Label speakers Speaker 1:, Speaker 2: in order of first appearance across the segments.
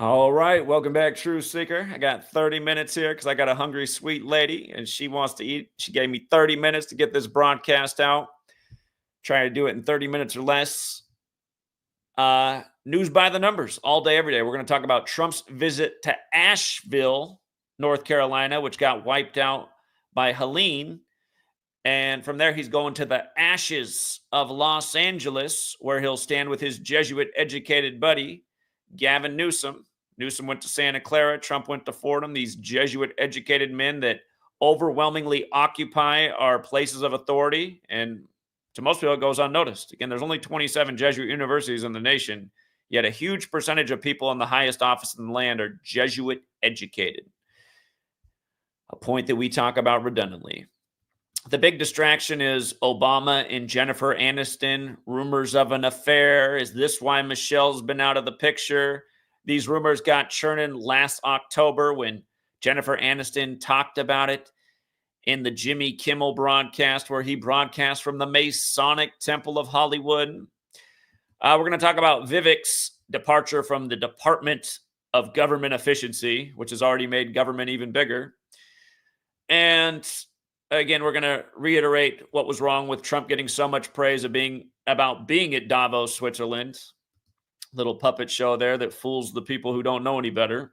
Speaker 1: All right, welcome back, Truth Seeker. I got 30 minutes here because I got a hungry, sweet lady and she wants to eat. She gave me 30 minutes to get this broadcast out. Try to do it in 30 minutes or less. News by the numbers all day, every day. We're going to talk about Trump's visit to Asheville, North Carolina, which got wiped out by Helene. And from there, he's going to the ashes of Los Angeles, where he'll stand with his Jesuit-educated buddy, Gavin Newsom. Newsom went to Santa Clara. Trump went to Fordham. These Jesuit-educated men that overwhelmingly occupy our places of authority. And to most people, it goes unnoticed. Again, there's only 27 Jesuit universities in the nation, yet a huge percentage of people in the highest office in the land are Jesuit-educated. A point that we talk about redundantly. The big distraction is Obama and Jennifer Aniston, rumors of an affair. Is this why Michelle's been out of the picture? These rumors got churning last October when Jennifer Aniston talked about it in the Jimmy Kimmel broadcast, where he broadcast from the Masonic Temple of Hollywood. We're going to talk about Vivek's departure from the Department of Government Efficiency, which has already made government even bigger. And again, we're going to reiterate what was wrong with Trump getting so much praise about being at Davos, Switzerland. Little puppet show there that fools the people who don't know any better.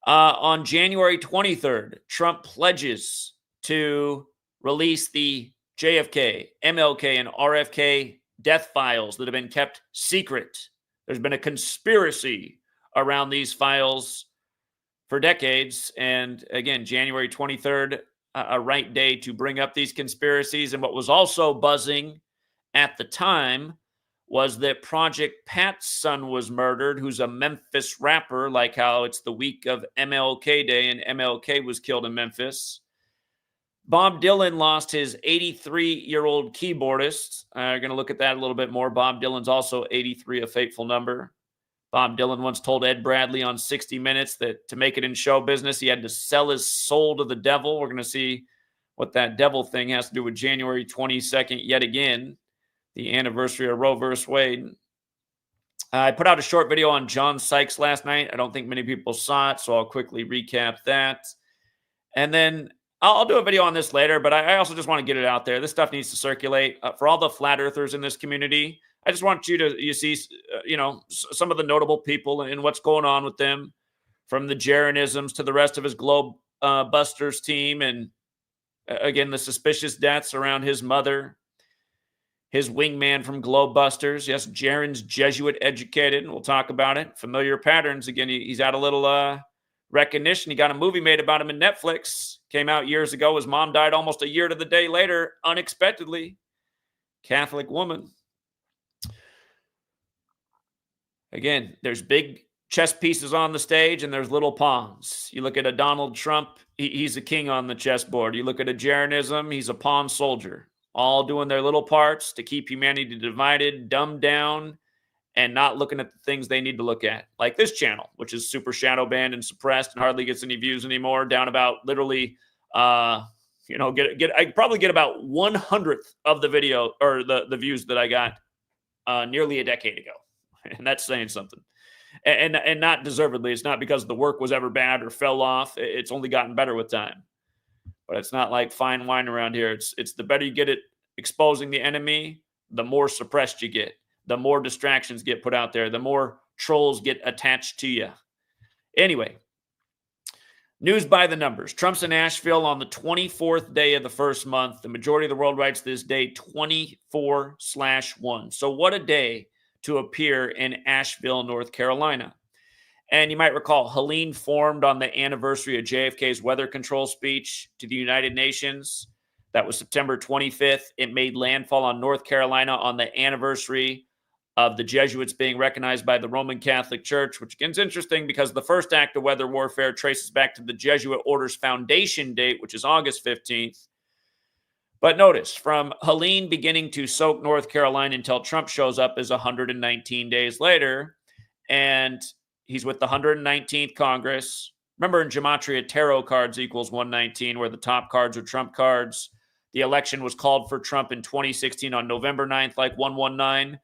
Speaker 1: On January 23rd, Trump pledges to release the JFK, MLK, and RFK death files that have been kept secret. There's been a conspiracy around these files for decades. And again, January 23rd, a right day to bring up these conspiracies. And what was also buzzing at the time was that Project Pat's son was murdered, who's a Memphis rapper, like how it's the week of MLK Day and MLK was killed in Memphis. Bob Dylan lost his 83-year-old keyboardist. We're going to look at that a little bit more. Bob Dylan's also 83, a fateful number. Bob Dylan once told Ed Bradley on 60 Minutes that to make it in show business, he had to sell his soul to the devil. We're going to see what that devil thing has to do with January 22nd yet again, the anniversary of Roe versus Wade. I put out a short video on John Sykes last night. I don't think many people saw it, so I'll quickly recap that. And then I'll do a video on this later, but I also just want to get it out there. This stuff needs to circulate. For all the flat earthers in this community, I just want you to see, some of the notable people and what's going on with them, from the Jaronisms to the rest of his Globe Busters team. And again, the suspicious deaths around his mother, his wingman from Globe Busters. Yes, Jaron's Jesuit educated, and we'll talk about it. Familiar patterns. Again, he's had a little recognition. He got a movie made about him in Netflix. Came out years ago. His mom died almost a year to the day later, unexpectedly. Catholic woman. Again, there's big chess pieces on the stage and there's little pawns. You look at a Donald Trump, he's a king on the chessboard. You look at a Jaronism, he's a pawn soldier. All doing their little parts to keep humanity divided, dumbed down, and not looking at the things they need to look at. Like this channel, which is super shadow banned and suppressed and hardly gets any views anymore, down about literally, I probably get about 1/100th of the video or the views that I got nearly a decade ago. And that's saying something. And not deservedly. It's not because the work was ever bad or fell off. It's only gotten better with time. But it's not like fine wine around here. It's the better you get at exposing the enemy, the more suppressed you get. The more distractions get put out there. The more trolls get attached to you. Anyway, news by the numbers. Trump's in Asheville on the 24th day of the first month. The majority of the world writes this day 24/1. So what a day to appear in Asheville, North Carolina. And you might recall, Helene formed on the anniversary of JFK's weather control speech to the United Nations. That was September 25th. It made landfall on North Carolina on the anniversary of the Jesuits being recognized by the Roman Catholic Church, which again is interesting because the first act of weather warfare traces back to the Jesuit Order's foundation date, which is August 15th. But notice, from Helene beginning to soak North Carolina until Trump shows up is 119 days later, and he's with the 119th Congress. Remember, in Gematria, tarot cards equals 119, where the top cards are Trump cards. The election was called for Trump in 2016 on November 9th, like 119.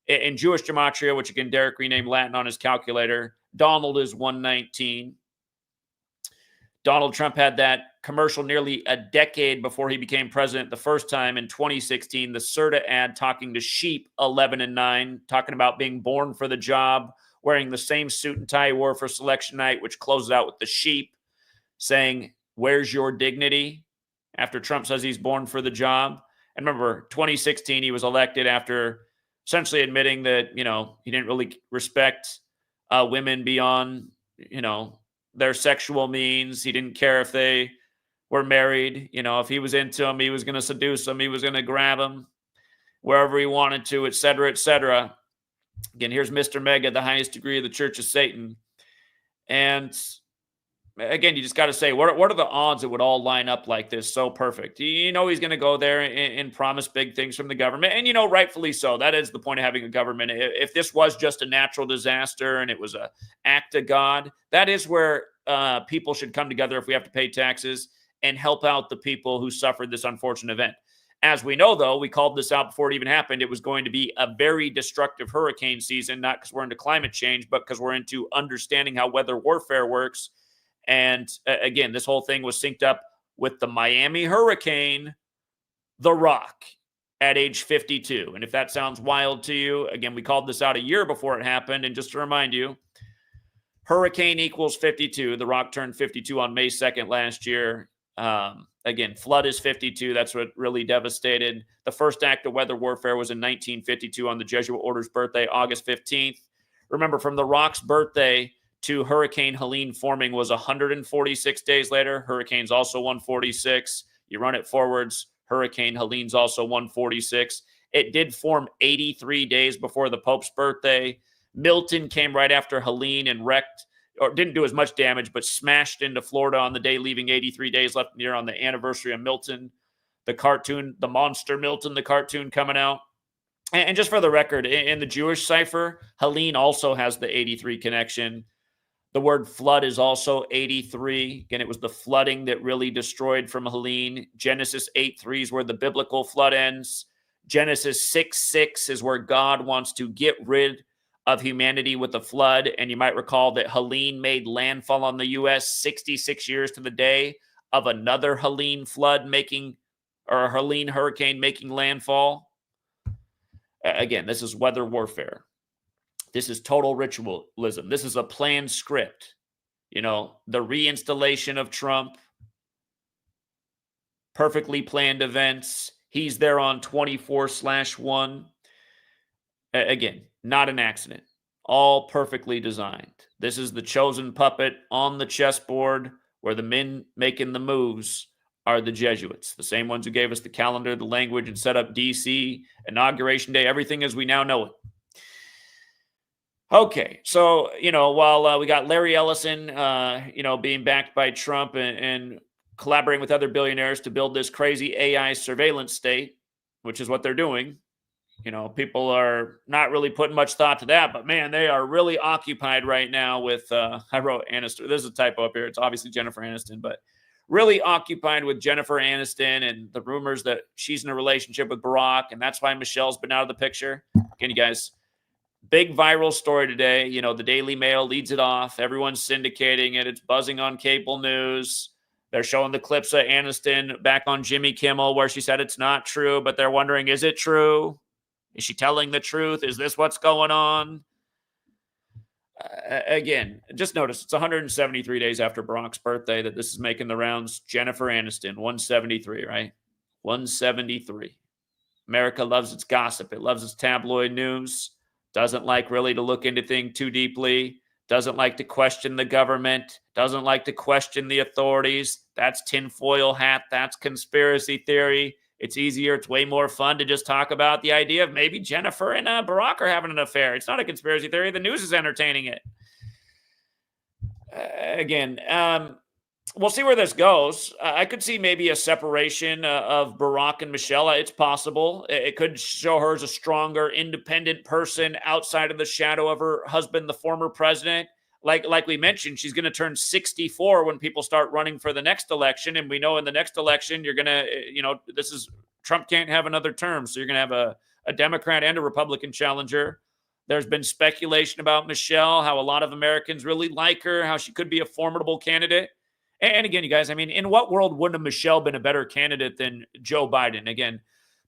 Speaker 1: In Jewish Gematria, which again, Derek renamed Latin on his calculator, Donald is 119. Donald Trump had that commercial nearly a decade before he became president the first time in 2016, the Serta ad talking to sheep 11 and 9, talking about being born for the job, wearing the same suit and tie he wore for selection night, which closes out with the sheep, saying, "Where's your dignity?" after Trump says he's born for the job. And remember, 2016, he was elected after essentially admitting that, he didn't really respect women beyond, their sexual means. He didn't care if they were married. If he was into them, he was going to seduce them. He was going to grab them wherever he wanted to, et cetera, et cetera. Again, here's Mr. Mega, the highest degree of the Church of Satan. And again, you just got to say, what are the odds it would all line up like this so perfect? He's going to go there and promise big things from the government. And, rightfully so. That is the point of having a government. If this was just a natural disaster and it was an act of God, that is where people should come together if we have to pay taxes and help out the people who suffered this unfortunate event. As we know, though, we called this out before it even happened. It was going to be a very destructive hurricane season, not because we're into climate change, but because we're into understanding how weather warfare works. And again, this whole thing was synced up with the Miami hurricane, The Rock, at age 52. And if that sounds wild to you, again, we called this out a year before it happened. And just to remind you, hurricane equals 52. The Rock turned 52 on May 2nd last year. Again, flood is 52. That's what really devastated. The first act of weather warfare was in 1952 on the Jesuit order's birthday, August 15th. Remember, from The Rock's birthday to Hurricane Helene forming was 146 days later. Hurricane's also 146. You run it forwards, Hurricane Helene's also 146. It did form 83 days before the Pope's birthday. Milton came right after Helene and wrecked, or didn't do as much damage, but smashed into Florida on the day, leaving 83 days left in the year on the anniversary of Milton, the cartoon, the monster Milton, the cartoon coming out. And just for the record, in the Jewish cipher, Helene also has the 83 connection. The word flood is also 83. Again, it was the flooding that really destroyed from Helene. Genesis 8:3 is where the biblical flood ends. Genesis 6:6 is where God wants to get rid of humanity with the flood. And you might recall that Helene made landfall on the U.S. 66 years to the day of another Helene flood or Helene hurricane making landfall. Again, this is weather warfare. This is total ritualism. This is a planned script. The reinstallation of Trump, perfectly planned events. He's there on 24/1. Again, not an accident. All perfectly designed. This is the chosen puppet on the chessboard where the men making the moves are the Jesuits, the same ones who gave us the calendar, the language, and set up D.C., Inauguration Day, everything as we now know it. Okay, so, while we got Larry Ellison, being backed by Trump and collaborating with other billionaires to build this crazy AI surveillance state, which is what they're doing, people are not really putting much thought to that, but man, they are really occupied right now with, I wrote Aniston. There's a typo up here. It's obviously Jennifer Aniston, but really occupied with Jennifer Aniston and the rumors that she's in a relationship with Barack, and that's why Michelle's been out of the picture. Again, you guys, big viral story today. The Daily Mail leads it off. Everyone's syndicating it. It's buzzing on cable news. They're showing the clips of Aniston back on Jimmy Kimmel where she said it's not true, but they're wondering, is it true? Is she telling the truth? Is this what's going on? Again, just notice it's 173 days after Barack's birthday that this is making the rounds. Jennifer Aniston, 173, right? 173. America loves its gossip. It loves its tabloid news. Doesn't like really to look into things too deeply. Doesn't like to question the government. Doesn't like to question the authorities. That's tinfoil hat. That's conspiracy theory. It's easier. It's way more fun to just talk about the idea of maybe Jennifer and Barack are having an affair. It's not a conspiracy theory. The news is entertaining it. Again, we'll see where this goes. I could see maybe a separation of Barack and Michelle. It's possible. It could show her as a stronger, independent person outside of the shadow of her husband, the former president. Like we mentioned, she's going to turn 64 when people start running for the next election. And we know in the next election, you're going to, Trump can't have another term. So you're going to have a Democrat and a Republican challenger. There's been speculation about Michelle, how a lot of Americans really like her, how she could be a formidable candidate. And again, you guys, I mean, in what world wouldn't have Michelle been a better candidate than Joe Biden? Again,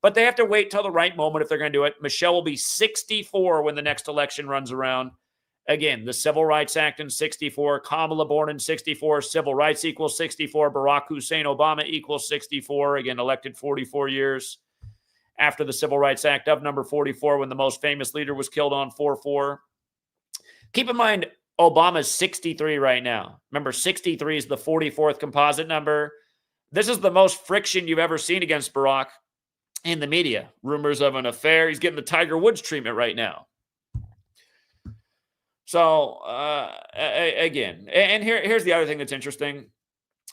Speaker 1: but they have to wait till the right moment if they're going to do it. Michelle will be 64 when the next election runs around. Again, the Civil Rights Act in 64, Kamala born in 64, civil rights equals 64, Barack Hussein Obama equals 64, again, elected 44 years after the Civil Rights Act of number 44 when the most famous leader was killed on 4/4. Keep in mind, Obama's 63 right now. Remember, 63 is the 44th composite number. This is the most friction you've ever seen against Barack in the media. Rumors of an affair. He's getting the Tiger Woods treatment right now. So, again, and here's the other thing that's interesting.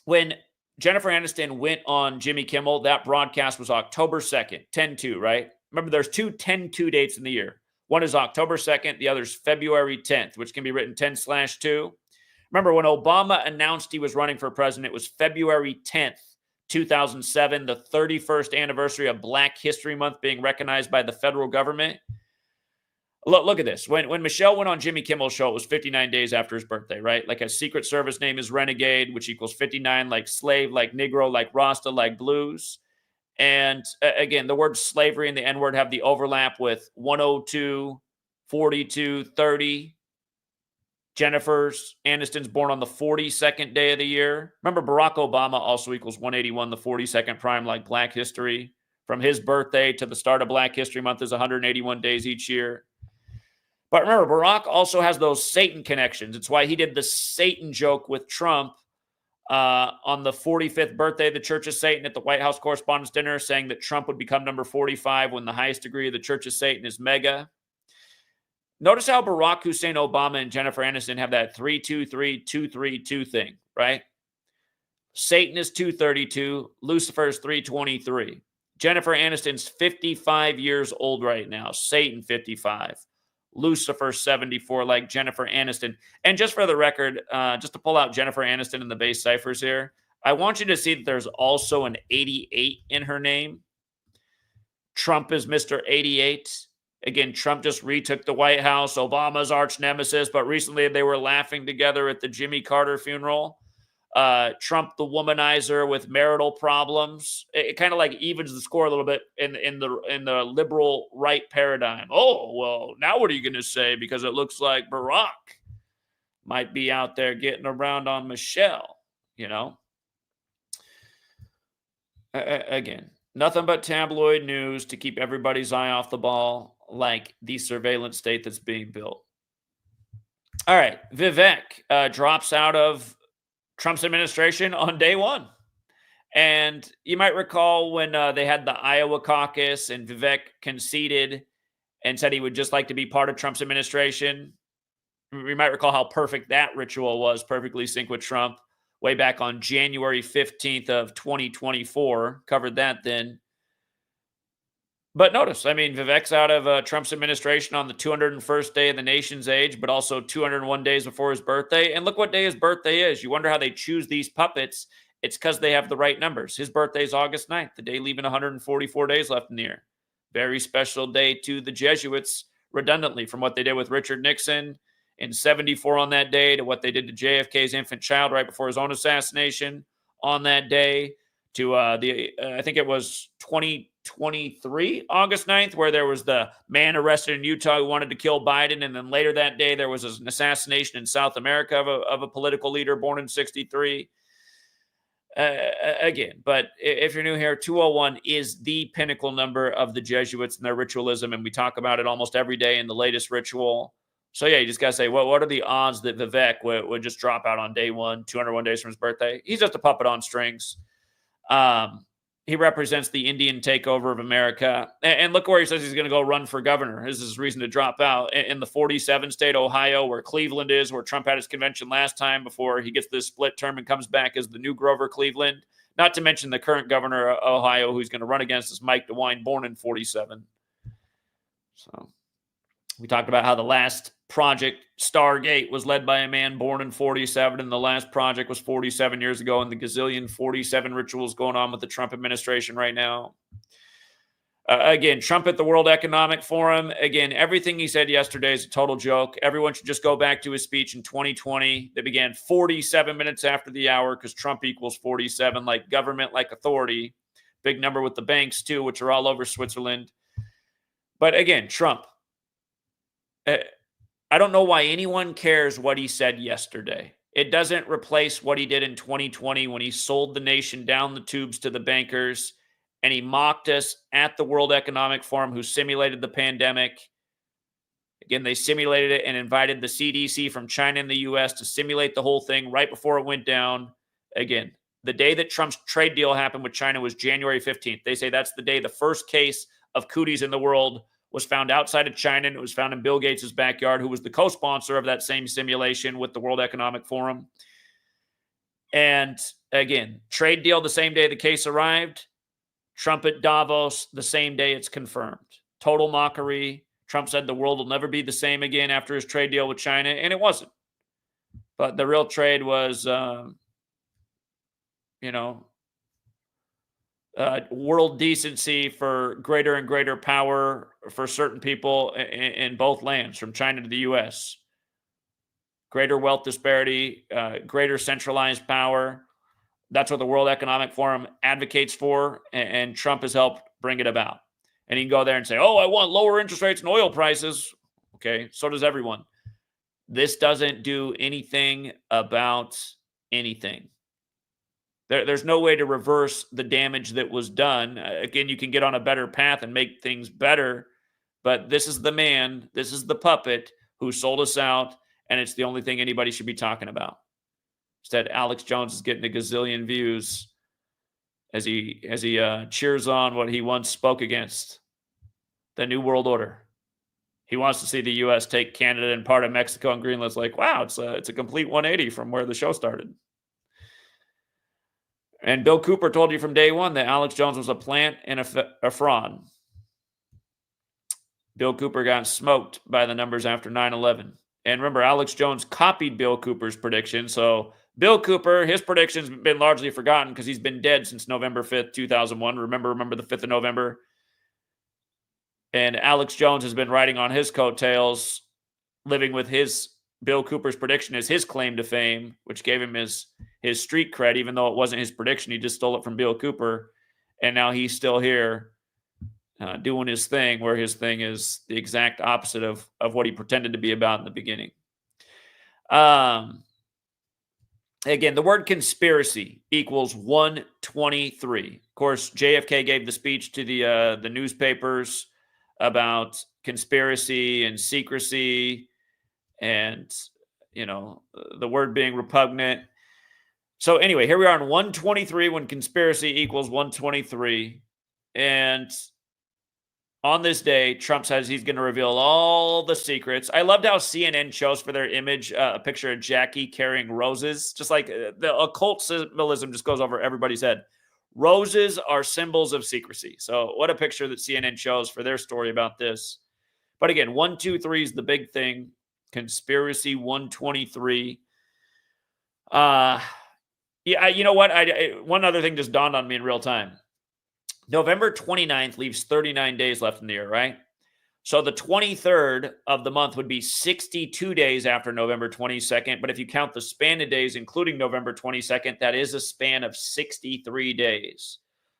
Speaker 1: When Jennifer Aniston went on Jimmy Kimmel, that broadcast was October 2nd, 10/2, right? Remember, there's two 10/2 dates in the year. One is October 2nd, the other is February 10th, which can be written 10/2. Remember, when Obama announced he was running for president, it was February 10th, 2007, the 31st anniversary of Black History Month being recognized by the federal government. Look at this. When Michelle went on Jimmy Kimmel's show, it was 59 days after his birthday, right? Like a Secret Service name is Renegade, which equals 59, like slave, like Negro, like Rasta, like blues. And again, the words slavery and the N-word have the overlap with 102, 42, 30. Jennifer Aniston's born on the 42nd day of the year. Remember, Barack Obama also equals 181, the 42nd prime, like Black history. From his birthday to the start of Black History Month is 181 days each year. But remember, Barack also has those Satan connections. It's why he did the Satan joke with Trump on the 45th birthday of the Church of Satan at the White House Correspondents' Dinner, saying that Trump would become number 45 when the highest degree of the Church of Satan is mega. Notice how Barack Hussein Obama and Jennifer Aniston have that 3-2-3-2-3-2 thing, right? Satan is 232, Lucifer is 323. Jennifer Aniston's 55 years old right now. Satan 55. Lucifer 74, like Jennifer Aniston. And just for the record, just to pull out Jennifer Aniston in the base ciphers here, I want you to see that there's also an 88 in her name. Trump is Mr. 88. Again, Trump just retook the White House, Obama's arch nemesis, but recently they were laughing together at the Jimmy Carter funeral. Trump, the womanizer with marital problems. It kind of like evens the score a little bit in the liberal right paradigm. Oh, well, now what are you going to say? Because it looks like Barack might be out there getting around on Michelle, you know? Again, nothing but tabloid news to keep everybody's eye off the ball, like the surveillance state that's being built. All right, Vivek drops out of Trump's administration on day one. And you might recall when they had the Iowa caucus and Vivek conceded and said he would just like to be part of Trump's administration. You might recall how perfect that ritual was, perfectly synced with Trump, way back on January 15th of 2024. Covered that then. But notice, I mean, Vivek's out of Trump's administration on the 201st day of the nation's age, but also 201 days before his birthday. And look what day his birthday is. You wonder how they choose these puppets. It's because they have the right numbers. His birthday is August 9th, the day leaving 144 days left in the year. Very special day to the Jesuits, redundantly, from what they did with Richard Nixon in 74 on that day to what they did to JFK's infant child right before his own assassination on that day to I think it was 2023, August 9th, where there was the man arrested in Utah who wanted to kill Biden. And then later that day, there was an assassination in South America of a political leader born in 63. Again, but if you're new here, 201 is the pinnacle number of the Jesuits and their ritualism. And we talk about it almost every day in the latest ritual. So yeah, you just got to say, well, what are the odds that Vivek would just drop out on day one, 201 days from his birthday? He's just a puppet on strings. He represents the Indian takeover of America. And look where he says he's going to go run for governor. This is his reason to drop out. In the 47 state Ohio, where Cleveland is, where Trump had his convention last time before he gets this split term and comes back as the new Grover Cleveland. Not to mention the current governor of Ohio who's going to run against is Mike DeWine, born in 47. So we talked about how the last project, Stargate, was led by a man born in 47, and the last project was 47 years ago, and the gazillion 47 rituals going on with the Trump administration right now. Again, Trump at the World Economic Forum. Again, everything he said yesterday is a total joke. Everyone should just go back to his speech in 2020 that began 47 minutes after the hour because Trump equals 47, like government, like authority. Big number with the banks, too, which are all over Switzerland. But again, Trump. I don't know why anyone cares what he said yesterday. It doesn't replace what he did in 2020 when he sold the nation down the tubes to the bankers and he mocked us at the World Economic Forum, who simulated the pandemic. Again, they simulated it and invited the CDC from China and the US to simulate the whole thing right before it went down. Again, the day that Trump's trade deal happened with China was January 15th. They say that's the day the first case of cooties in the world was found outside of China, and it was found in Bill Gates' backyard, who was the co-sponsor of that same simulation with the World Economic Forum. And again, trade deal the same day the case arrived. Trump at Davos the same day it's confirmed. Total mockery. Trump said the world will never be the same again after his trade deal with China, and it wasn't. But the real trade was, world decency for greater and greater power for certain people in both lands, from China to the U.S. Greater wealth disparity, greater centralized power. That's what the World Economic Forum advocates for, and Trump has helped bring it about. And he can go there and say, oh, I want lower interest rates and oil prices. Okay, so does everyone. This doesn't do anything about anything. There's no way to reverse the damage that was done. Again, you can get on a better path and make things better, but this is the man, this is the puppet who sold us out, and it's the only thing anybody should be talking about. Instead, Alex Jones is getting a gazillion views as he cheers on what he once spoke against, the New World Order. He wants to see the U.S. take Canada and part of Mexico and Greenland. It's like, wow, it's a complete 180 from where the show started. And Bill Cooper told you from day one that Alex Jones was a plant and a fraud. Bill Cooper got smoked by the numbers after 9/11. And remember, Alex Jones copied Bill Cooper's prediction. So Bill Cooper, his predictions have been largely forgotten because he's been dead since November 5th, 2001. Remember the 5th of November? And Alex Jones has been riding on his coattails, living with Bill Cooper's prediction as his claim to fame, which gave him his street cred, even though it wasn't his prediction. He just stole it from Bill Cooper. And now he's still here doing his thing, where his thing is the exact opposite of what he pretended to be about in the beginning. Again, the word conspiracy equals 123. Of course, JFK gave the speech to the newspapers about conspiracy and secrecy and, the word being repugnant. So anyway, here we are in 123 when conspiracy equals 123. And on this day, Trump says he's going to reveal all the secrets. I loved how CNN chose for their image a picture of Jackie carrying roses. Just like the occult symbolism just goes over everybody's head. Roses are symbols of secrecy. So what a picture that CNN chose for their story about this. But again, 123 is the big thing. Conspiracy 123. Yeah, you know what? One other thing just dawned on me in real time. November 29th leaves 39 days left in the year, right? So the 23rd of the month would be 62 days after November 22nd. But if you count the span of days, including November 22nd, that is a span of 63 days.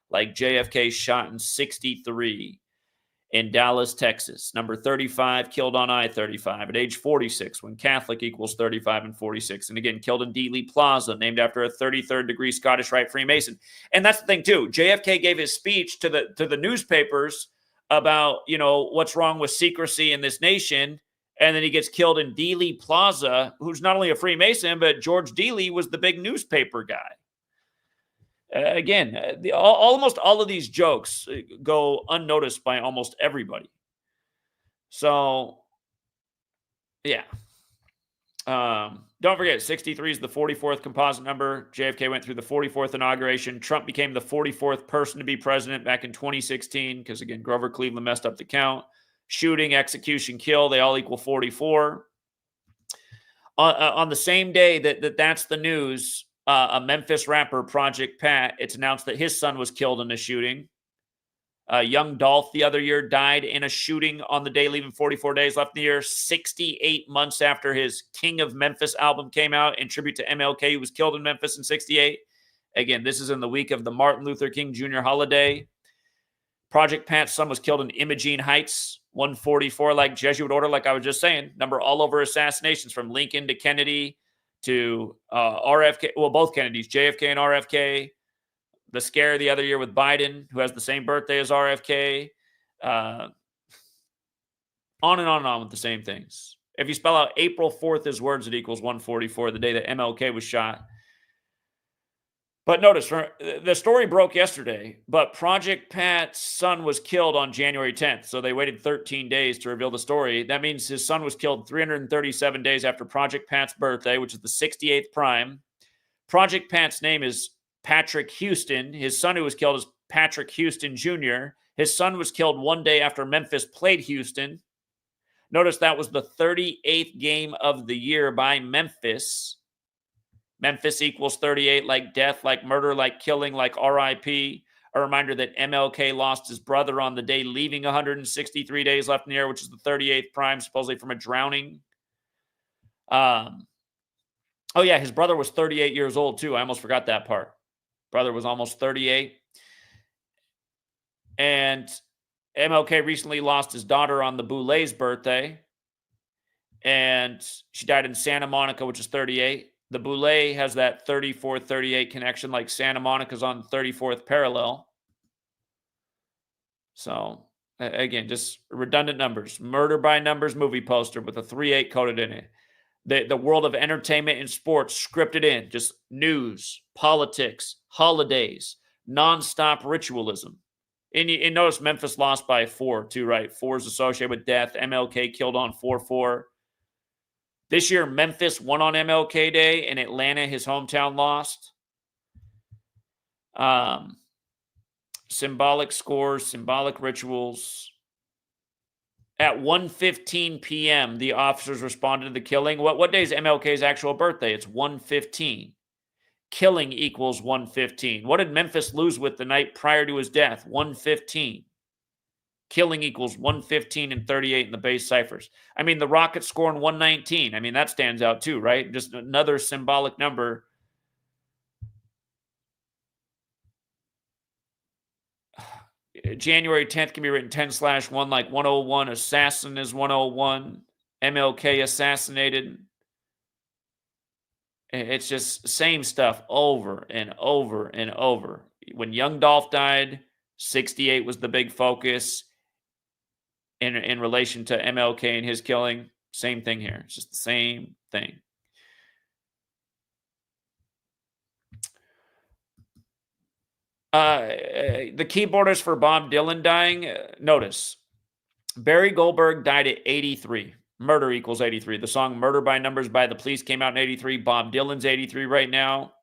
Speaker 1: Like JFK shot in 63 in Dallas, Texas. Number 35, killed on I-35 at age 46, when Catholic equals 35 and 46. And again, killed in Dealey Plaza, named after a 33rd degree Scottish Rite Freemason. And that's the thing, too. JFK gave his speech to the newspapers about, what's wrong with secrecy in this nation. And then he gets killed in Dealey Plaza, who's not only a Freemason, but George Dealey was the big newspaper guy. Again, almost all of these jokes go unnoticed by almost everybody. So, yeah. Don't forget, 63 is the 44th composite number. JFK went through the 44th inauguration. Trump became the 44th person to be president back in 2016 because, again, Grover Cleveland messed up the count. Shooting, execution, kill, they all equal 44. On the same day that's the news, a Memphis rapper, Project Pat, it's announced that his son was killed in a shooting. Young Dolph the other year died in a shooting on the day, leaving 44 days left in the year, 68 months after his King of Memphis album came out in tribute to MLK, who was killed in Memphis in 68. Again, this is in the week of the Martin Luther King Jr. holiday. Project Pat's son was killed in Imogene Heights, 144, like Jesuit order, like I was just saying. Number all over assassinations from Lincoln to Kennedy to RFK. Well, both Kennedys, JFK and RFK. The scare the other year with Biden, who has the same birthday as RFK. On and on with the same things. If you spell out April 4th as words, it equals 144, the day that MLK was shot. But notice, the story broke yesterday, but Project Pat's son was killed on January 10th. So they waited 13 days to reveal the story. That means his son was killed 337 days after Project Pat's birthday, which is the 68th prime. Project Pat's name is Patrick Houston. His son who was killed is Patrick Houston Jr. His son was killed one day after Memphis played Houston. Notice that was the 38th game of the year by Memphis. Memphis equals 38, like death, like murder, like killing, like RIP. A reminder that MLK lost his brother on the day, leaving 163 days left in the year, which is the 38th prime, supposedly from a drowning. Oh, yeah, his brother was 38 years old, too. I almost forgot that part. Brother was almost 38. And MLK recently lost his daughter on the Boulet's birthday. And she died in Santa Monica, which is 38. The Boulet has that 34-38 connection, like Santa Monica's on the 34th parallel. So, again, just redundant numbers. Murder by Numbers movie poster with a 38 coded in it. The world of entertainment and sports scripted in. Just news, politics, holidays, nonstop ritualism. And notice Memphis lost by 4, too, right? 4 is associated with death. MLK killed on 4-4. This year, Memphis won on MLK Day, and Atlanta, his hometown, lost. Symbolic scores, symbolic rituals. At 1:15 p.m., the officers responded to the killing. What day is MLK's actual birthday? It's 1:15. Killing equals 1:15. What did Memphis lose with the night prior to his death? 1:15. Killing equals 115 and 38 in the base ciphers. I mean, the Rockets scoring 119. I mean, that stands out too, right? Just another symbolic number. January 10th can be written 10/1, like 101. Assassin is 101. MLK assassinated. It's just same stuff over and over and over. When Young Dolph died, 68 was the big focus. In relation to MLK and his killing, same thing here. It's just the same thing. The keyboardist for Bob Dylan dying, notice, Barry Goldberg died at 83. Murder equals 83. The song Murder by Numbers by the Police came out in 83. Bob Dylan's 83 right now.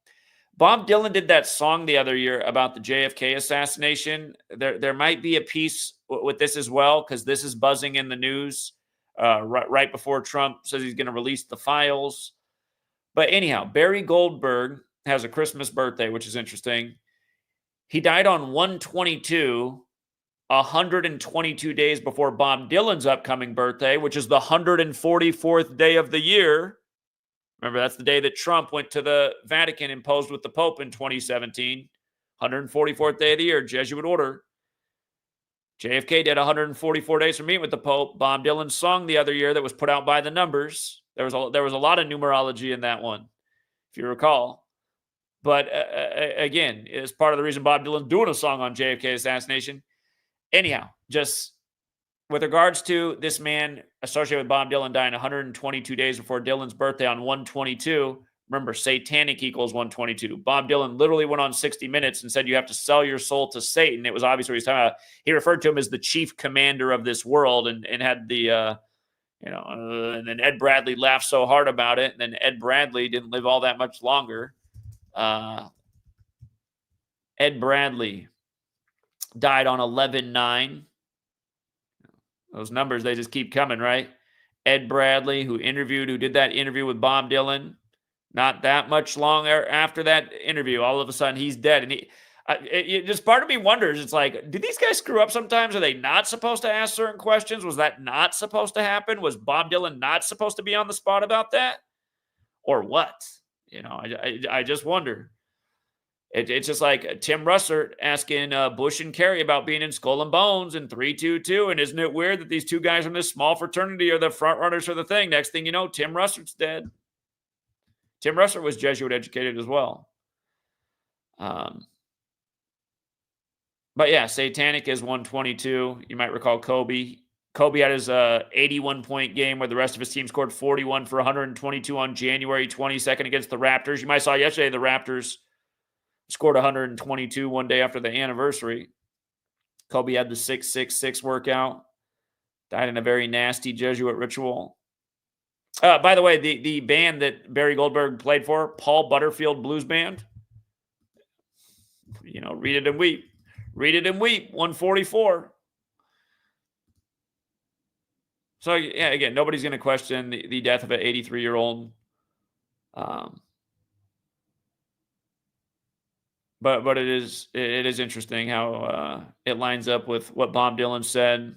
Speaker 1: Bob Dylan did that song the other year about the JFK assassination. There might be a piece with this as well, because this is buzzing in the news right before Trump says he's going to release the files. But anyhow, Barry Goldberg has a Christmas birthday, which is interesting. He died on 1/22, 122 days before Bob Dylan's upcoming birthday, which is the 144th day of the year. Remember, that's the day that Trump went to the Vatican and posed with the Pope in 2017. 144th day of the year, Jesuit order. JFK did 144 days from meeting with the Pope. Bob Dylan's song the other year that was put out by the Numbers. There was a lot of numerology in that one, if you recall. But again, it's part of the reason Bob Dylan's doing a song on JFK assassination. Anyhow, just with regards to this man associated with Bob Dylan dying 122 days before Dylan's birthday on 1/22, remember, satanic equals 122. Bob Dylan literally went on 60 Minutes and said you have to sell your soul to Satan. It was obvious what he was talking about. He referred to him as the chief commander of this world and had the, and then Ed Bradley laughed so hard about it. And then Ed Bradley didn't live all that much longer. Ed Bradley died on 11/9. Those numbers, they just keep coming, right? Ed Bradley, who did that interview with Bob Dylan, not that much longer after that interview, all of a sudden he's dead. And Just part of me wonders, it's like, do these guys screw up sometimes? Are they not supposed to ask certain questions? Was that not supposed to happen? Was Bob Dylan not supposed to be on the spot about that? Or what? I just wonder. It's just like Tim Russert asking Bush and Kerry about being in Skull and Bones and 322. And isn't it weird that these two guys from this small fraternity are the front runners for the thing? Next thing you know, Tim Russert's dead. Tim Russert was Jesuit educated as well. But yeah, Satanic is 122. You might recall Kobe. Kobe had his 81-point game where the rest of his team scored 41 for 122 on January 22nd against the Raptors. You might saw yesterday the Raptors scored 122 one day after the anniversary. Kobe had the 666 workout. Died in a very nasty Jesuit ritual. By the way, the band that Barry Goldberg played for, Paul Butterfield Blues Band. Read it and weep. Read it and weep. 144. So, yeah, again, nobody's going to question the death of an 83-year-old. But it is interesting how it lines up with what Bob Dylan said.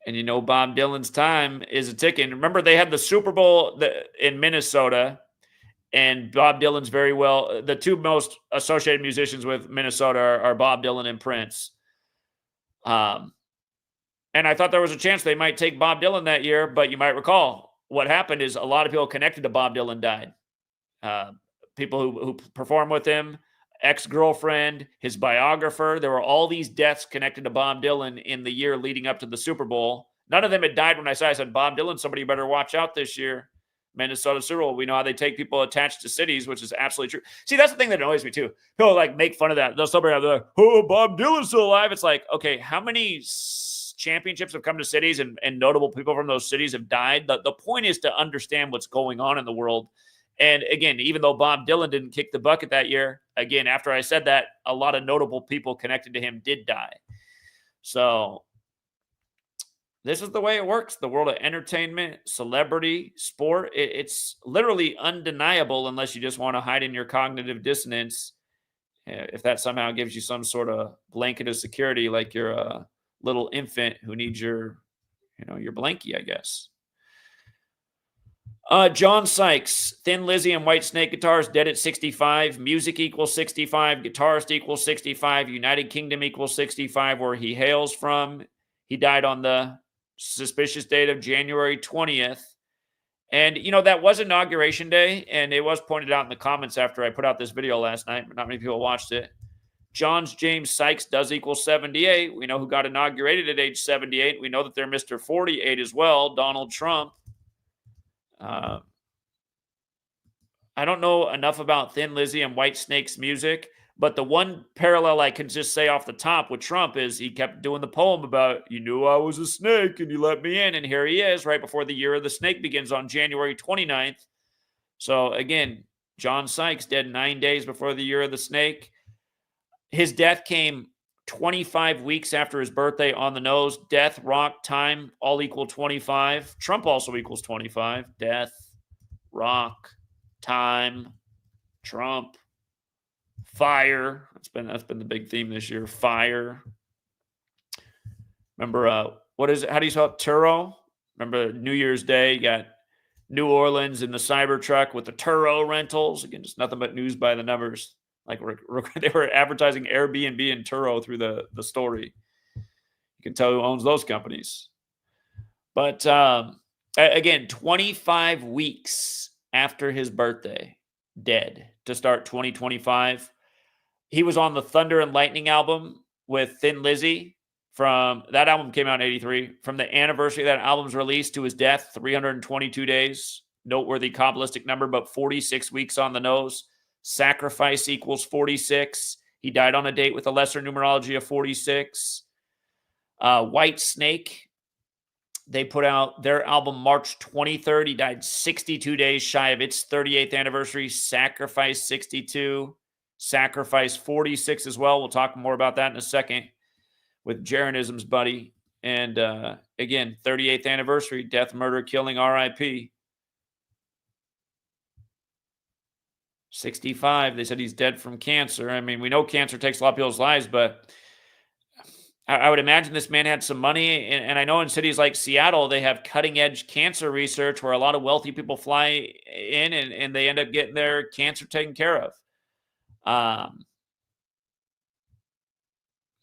Speaker 1: And Bob Dylan's time is a ticking. Remember, they had the Super Bowl in Minnesota, and Bob Dylan's very well. The two most associated musicians with Minnesota are Bob Dylan and Prince. And I thought there was a chance they might take Bob Dylan that year, but you might recall what happened is a lot of people connected to Bob Dylan died. People who performed with him, ex-girlfriend, his biographer. There were all these deaths connected to Bob Dylan in the year leading up to the Super Bowl. None of them had died when I said, Bob Dylan, somebody better watch out this year. Minnesota Super Bowl. We know how they take people attached to cities, which is absolutely true. See, that's the thing that annoys me too. People make fun of that. They'll somebody be like, oh, Bob Dylan's still alive. It's like, okay, how many championships have come to cities and notable people from those cities have died? The point is to understand what's going on in the world. And again, even though Bob Dylan didn't kick the bucket that year, again, after I said that, a lot of notable people connected to him did die. So this is the way it works. The world of entertainment, celebrity, sport, it's literally undeniable unless you just want to hide in your cognitive dissonance. If that somehow gives you some sort of blanket of security, like you're a little infant who needs your blankie, I guess. John Sykes, Thin Lizzy and White Snake guitars, dead at 65. Music equals 65. Guitarist equals 65. United Kingdom equals 65, where he hails from. He died on the suspicious date of January 20th. And, that was Inauguration Day, and it was pointed out in the comments after I put out this video last night, but not many people watched it. John James Sykes does equal 78. We know who got inaugurated at age 78. We know that they're Mr. 48 as well, Donald Trump. I don't know enough about Thin Lizzy and White Snake's music, but the one parallel I can just say off the top with Trump is he kept doing the poem about, you knew I was a snake and you let me in. And here he is right before the year of the snake begins on January 29th. So again, John Sykes dead 9 days before the year of the snake. His death came 25 weeks after his birthday on the nose. Death, rock, time, all equal 25. Trump also equals 25. Death, rock, time, Trump, fire. That's been the big theme this year. Fire. Remember, what is it? How do you spell it? Turo? Remember New Year's Day? You got New Orleans in the Cybertruck with the Turo rentals. Again, just nothing but news by the numbers. Like they were advertising Airbnb and Turo through the story. You can tell who owns those companies. But again, 25 weeks after his birthday, dead to start 2025. He was on the Thunder and Lightning album with Thin Lizzy. That album came out in 83. From the anniversary of that album's release to his death, 322 days. Noteworthy Kabbalistic number, but 46 weeks on the nose. Sacrifice equals 46. He died on a date with a lesser numerology of 46. White Snake, they put out their album March 23rd. He died 62 days shy of its 38th anniversary. Sacrifice 62. Sacrifice 46 as well. We'll talk more about that in a second with Jaronism's buddy. And again, 38th anniversary, death, murder, killing, RIP. 65. They said he's dead from cancer. I mean, we know cancer takes a lot of people's lives, but I would imagine this man had some money. And I know in cities like Seattle, they have cutting edge cancer research where a lot of wealthy people fly in and they end up getting their cancer taken care of.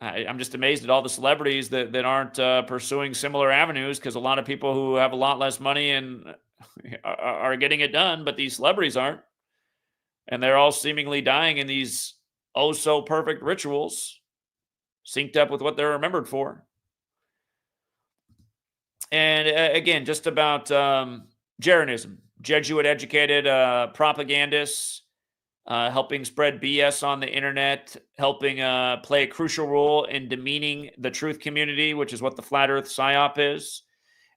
Speaker 1: I'm just amazed at all the celebrities that aren't pursuing similar avenues, because a lot of people who have a lot less money and are getting it done, but these celebrities aren't. And they're all seemingly dying in these oh so perfect rituals, synced up with what they're remembered for. And again, just about Jeranism, Jesuit educated propagandists, helping spread BS on the internet, helping play a crucial role in demeaning the truth community, which is what the flat earth psyop is.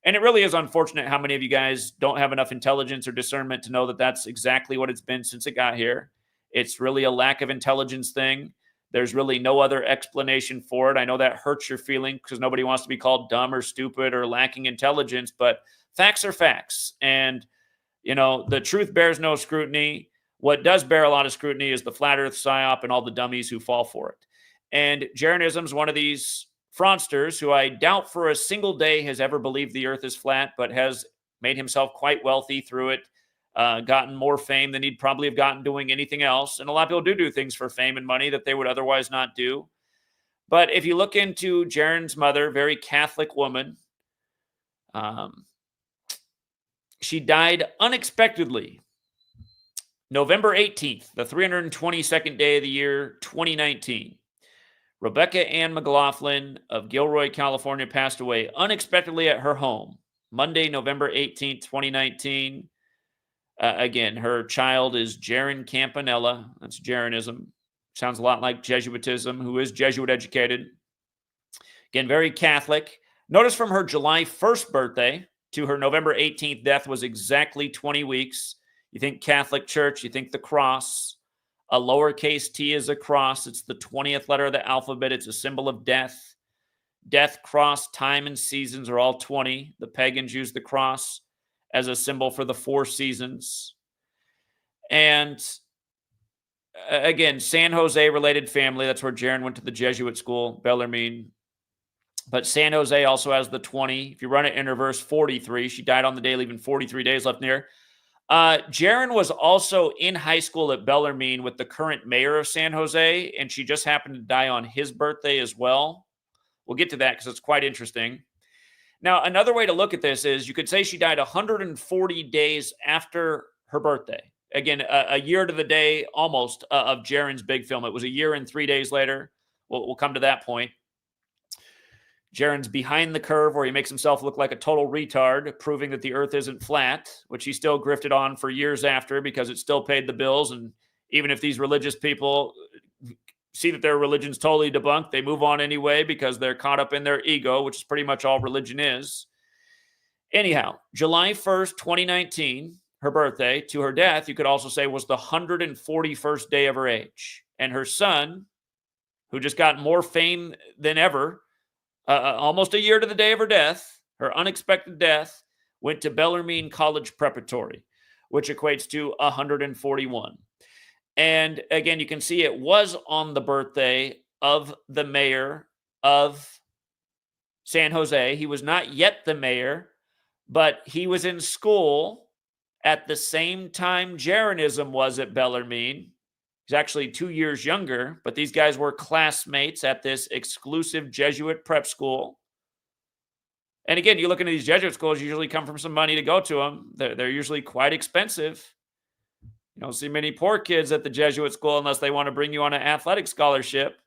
Speaker 1: And it really is unfortunate how many of you guys don't have enough intelligence or discernment to know that that's exactly what it's been since it got here. It's really a lack of intelligence thing. There's really no other explanation for it. I know that hurts your feeling because nobody wants to be called dumb or stupid or lacking intelligence, but facts are facts. And, you know, the truth bears no scrutiny. What does bear a lot of scrutiny is the flat earth psyop and all the dummies who fall for it. And Jeranism is one of these fraudsters who I doubt for a single day has ever believed the earth is flat, but has made himself quite wealthy through it, gotten more fame than he'd probably have gotten doing anything else. And a lot of people do things for fame and money that they would otherwise not do. But if you look into Jaren's mother, very Catholic woman, she died unexpectedly November 18th, the 322nd day of the year, 2019. Rebecca Ann McLaughlin of Gilroy, California, passed away unexpectedly at her home, Monday, November 18th, 2019. Again, her child is Jaren Campanella. That's Jeranism. Sounds a lot like Jesuitism, who is Jesuit educated. Again, very Catholic. Notice from her July 1st birthday to her November 18th death was exactly 20 weeks. You think Catholic Church, you think the cross. A lowercase t is a cross. It's the 20th letter of the alphabet. It's a symbol of death. Death, cross, time, and seasons are all 20. The pagans use the cross as a symbol for the 4 seasons. And again, San Jose related family. That's where Jaren went to the Jesuit school, Bellarmine. But San Jose also has the 20. If you run it in reverse, 43. She died on the day, leaving 43 days left in here. Jaren was also in high school at Bellarmine with the current mayor of San Jose, and she just happened to die on his birthday as well. We'll get to that because it's quite interesting. Now, another way to look at this is you could say she died 140 days after her birthday. Again, a year to the day almost of Jaren's big film. It was a year and 3 days later. We'll come to that point. Jaren's behind the curve where he makes himself look like a total retard, proving that the earth isn't flat, which he still grifted on for years after because it still paid the bills. And even if these religious people see that their religion's totally debunked, they move on anyway because they're caught up in their ego, which is pretty much all religion is. Anyhow, July 1st, 2019, her birthday, to her death, you could also say was the 141st day of her age. And her son, who just got more fame than ever, almost a year to the day of her death, her unexpected death, went to Bellarmine College Preparatory, which equates to 141. And again, you can see it was on the birthday of the mayor of San Jose. He was not yet the mayor, but he was in school at the same time Jeranism was at Bellarmine. He's actually 2 years younger, but these guys were classmates at this exclusive Jesuit prep school. And again, you look into these Jesuit schools, you usually come from some money to go to them. They're usually quite expensive. You don't see many poor kids at the Jesuit school unless they want to bring you on an athletic scholarship.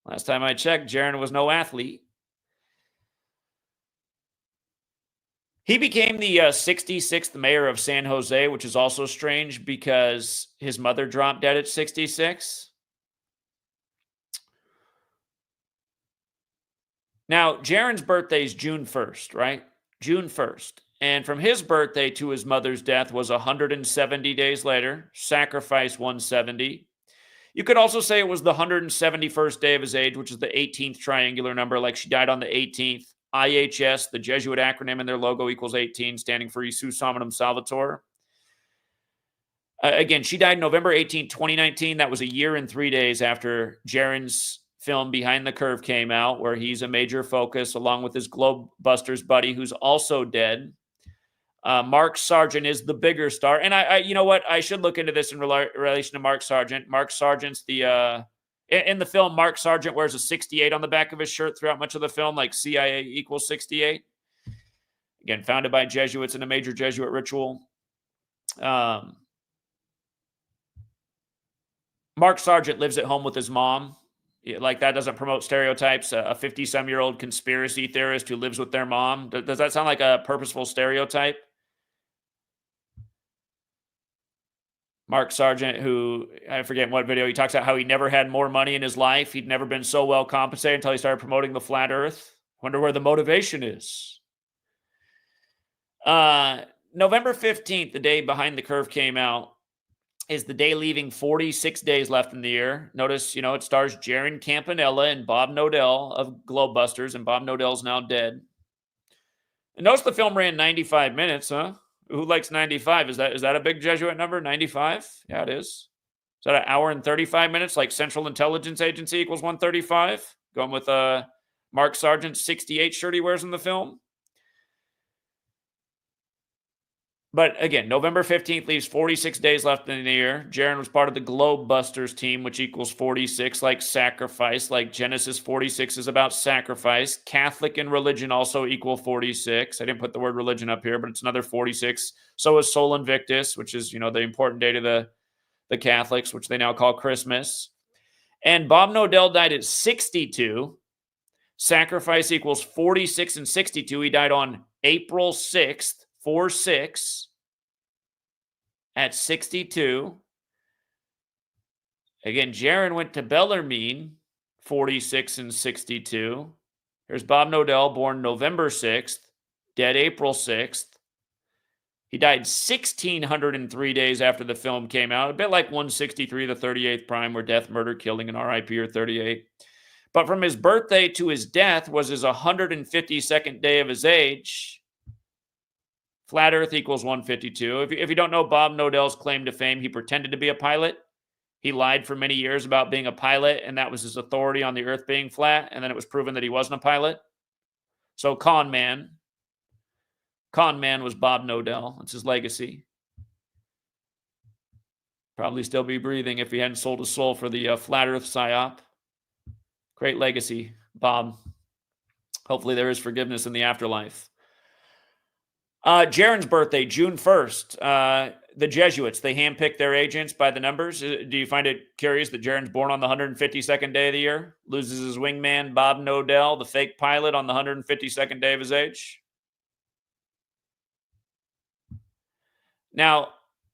Speaker 1: Last time I checked, Jaren was no athlete. He became the 66th mayor of San Jose, which is also strange because his mother dropped dead at 66. Now, Jaren's birthday is June 1st, right? June 1st. And from his birthday to his mother's death was 170 days later. Sacrifice 170. You could also say it was the 171st day of his age, which is the 18th triangular number, like she died on the 18th. IHS, the Jesuit acronym in their logo, equals 18, standing for Jesus Hominum Salvator. Again, she died November 18, 2019. That was a year and 3 days after Jaren's film Behind the Curve came out, where he's a major focus along with his Globebusters buddy, who's also dead. Mark Sargent is the bigger star. And I you know what? I should look into this in relation to Mark Sargent. Mark Sargent's in the film, Mark Sargent wears a 68 on the back of his shirt throughout much of the film, like CIA equals 68. Again, founded by Jesuits in a major Jesuit ritual. Mark Sargent lives at home with his mom. Like, that doesn't promote stereotypes. A 50-some-year-old conspiracy theorist who lives with their mom. Does that sound like a purposeful stereotype? Mark Sargent, who, I forget what video, he talks about how he never had more money in his life. He'd never been so well compensated until he started promoting the flat earth. Wonder where the motivation is. November 15th, the day Behind the Curve came out, is the day leaving 46 days left in the year. Notice, it stars Jaren Campanella and Bob Nodell of Globebusters, and Bob Nodell's now dead. And notice the film ran 95 minutes, huh? Who likes 95? Is that a big Jesuit number, 95? Yeah, it is. Is that an hour and 35 minutes, like Central Intelligence Agency equals 135? Going with Mark Sargent's 68 shirt he wears in the film. But again, November 15th leaves 46 days left in the year. Jaren was part of the Globebusters team, which equals 46, like sacrifice, like Genesis 46 is about sacrifice. Catholic and religion also equal 46. I didn't put the word religion up here, but it's another 46. So is Sol Invictus, which is, the important day to the Catholics, which they now call Christmas. And Bob Nodell died at 62. Sacrifice equals 46 and 62. He died on April 6th. 4-6 at 62. Again, Jaren went to Bellarmine, 46 and 62. Here's Bob Nodell, born November 6th, dead April 6th. He died 1,603 days after the film came out, a bit like 163, the 38th prime, where death, murder, killing, and RIP are 38. But from his birthday to his death was his 152nd day of his age. Flat Earth equals 152. If you don't know Bob Nodell's claim to fame, he pretended to be a pilot. He lied for many years about being a pilot, and that was his authority on the Earth being flat, and then it was proven that he wasn't a pilot. So con man. Con man was Bob Nodell. That's his legacy. Probably still be breathing if he hadn't sold his soul for the Flat Earth psyop. Great legacy, Bob. Hopefully there is forgiveness in the afterlife. Jaren's birthday, June 1st. The Jesuits, they handpick their agents by the numbers. Do you find it curious that Jaren's born on the 152nd day of the year? Loses his wingman, Bob Nodell, the fake pilot, on the 152nd day of his age? Now,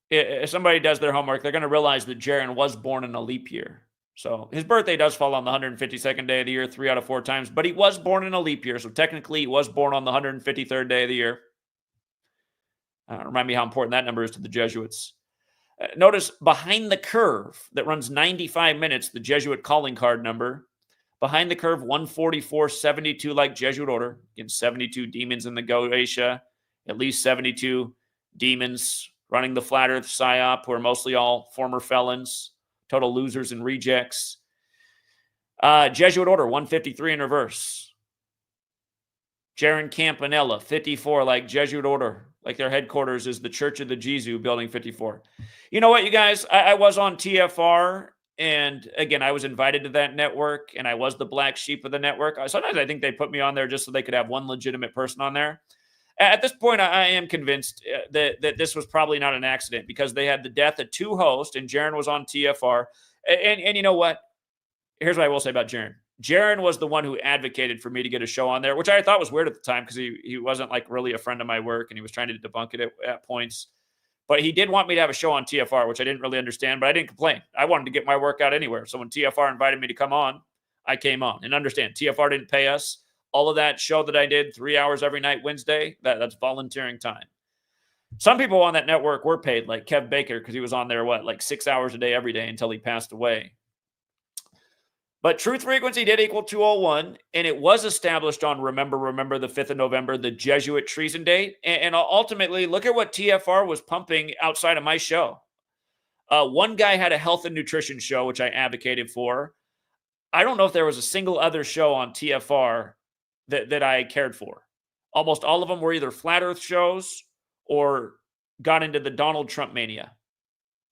Speaker 1: if somebody does their homework, they're going to realize that Jaren was born in a leap year. So his birthday does fall on the 152nd day of the year 3 out of 4 times, but he was born in a leap year. So technically he was born on the 153rd day of the year. Remind me how important that number is to the Jesuits. Notice Behind the Curve that runs 95 minutes, the Jesuit calling card number. Behind the Curve, 144.72, like Jesuit order. Again, 72 demons in the Goetia, at least 72 demons running the Flat Earth psyop, who are mostly all former felons, total losers and rejects. Jesuit order, 153 in reverse. Jaren Campanella, 54, like Jesuit order. Like their headquarters is the Church of the Jesuit, building 54. You know what, you guys? I was on TFR, and again, I was invited to that network, and I was the black sheep of the network. Sometimes I think they put me on there just so they could have one legitimate person on there. At this point, I am convinced that this was probably not an accident, because they had the death of 2 hosts, and Jaren was on TFR. And you know what? Here's what I will say about Jaren. Jaren was the one who advocated for me to get a show on there, which I thought was weird at the time, because he wasn't like really a friend of my work, and he was trying to debunk it at points. But he did want me to have a show on TFR, which I didn't really understand, but I didn't complain. I wanted to get my work out anywhere. So when TFR invited me to come on, I came on. And understand, TFR didn't pay us. All of that show that I did, 3 hours every night, Wednesday, that's volunteering time. Some people on that network were paid, like Kev Baker, because he was on there, like 6 hours a day every day until he passed away. But truth frequency did equal 201, and it was established on Remember the 5th of November, the Jesuit treason date. And ultimately, look at what TFR was pumping outside of my show. One guy had a health and nutrition show, which I advocated for. I don't know if there was a single other show on TFR that I cared for. Almost all of them were either flat earth shows or got into the Donald Trump mania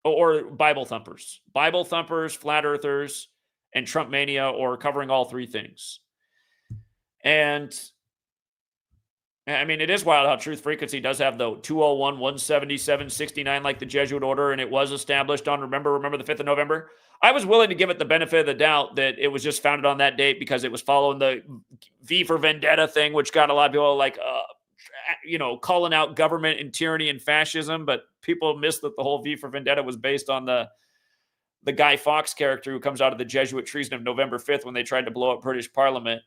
Speaker 1: or Bible thumpers. Bible thumpers, flat earthers, and Trump mania, or covering all three things. And I mean, it is wild how Truth Frequency does have the 201, 177, 69, like the Jesuit order, and it was established on, remember the 5th of November? I was willing to give it the benefit of the doubt that it was just founded on that date because it was following the V for Vendetta thing, which got a lot of people like, calling out government and tyranny and fascism, but people missed that the whole V for Vendetta was based on the Guy Fawkes character who comes out of the Jesuit treason of November 5th when they tried to blow up British Parliament.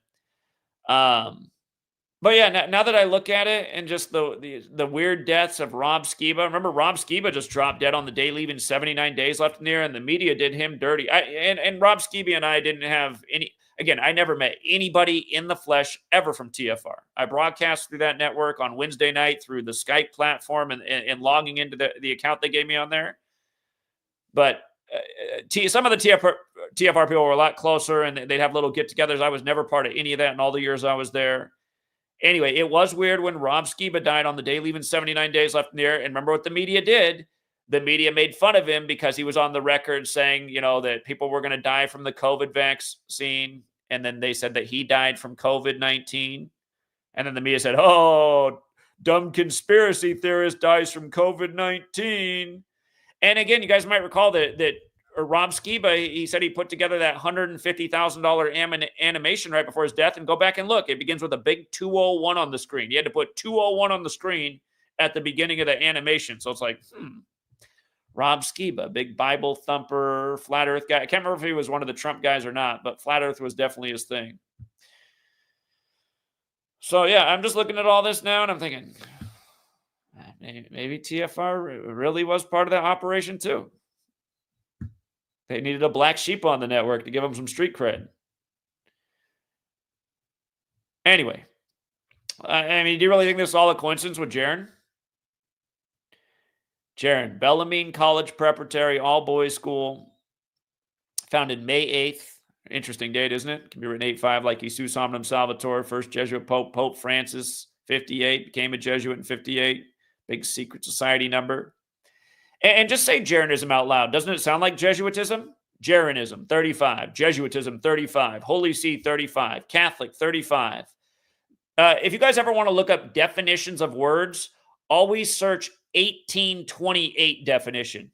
Speaker 1: But yeah, now that I look at it and just the weird deaths of Rob Skiba. Remember, Rob Skiba just dropped dead on the day, leaving 79 days left in there, and the media did him dirty. And Rob Skiba and I didn't have any. Again, I never met anybody in the flesh ever from TFR. I broadcast through that network on Wednesday night through the Skype platform and logging into the account they gave me on there. But some of the TFR people were a lot closer, and they'd have little get-togethers. I was never part of any of that in all the years I was there. Anyway, it was weird when Rob Skiba died on the day, leaving 79 days left in the air. And remember what the media did? The media made fun of him because he was on the record saying, that people were going to die from the COVID vaccine. And then they said that he died from COVID-19. And then the media said, oh, dumb conspiracy theorist dies from COVID-19. And again, you guys might recall that Rob Skiba, he said he put together that $150,000 animation right before his death. And go back and look. It begins with a big 201 on the screen. He had to put 201 on the screen at the beginning of the animation. So it's like, Rob Skiba, big Bible thumper, flat earth guy. I can't remember if he was one of the Trump guys or not, but flat earth was definitely his thing. So yeah, I'm just looking at all this now and I'm thinking, maybe TFR really was part of that operation too. They needed a black sheep on the network to give them some street cred. Anyway, I mean, do you really think this is all a coincidence with Jaron? Jaron, Bellarmine College Preparatory, all-boys school, founded May 8th. Interesting date, isn't it? Can be written 8-5, like Jesus Omnium Salvator, first Jesuit Pope, Pope Francis, 58, became a Jesuit in 58. Big secret society number. And just say Jaronism out loud. Doesn't it sound like Jesuitism? Jaronism, 35. Jesuitism, 35. Holy See, 35. Catholic, 35. If you guys ever want to look up definitions of words, always search 1828 definition.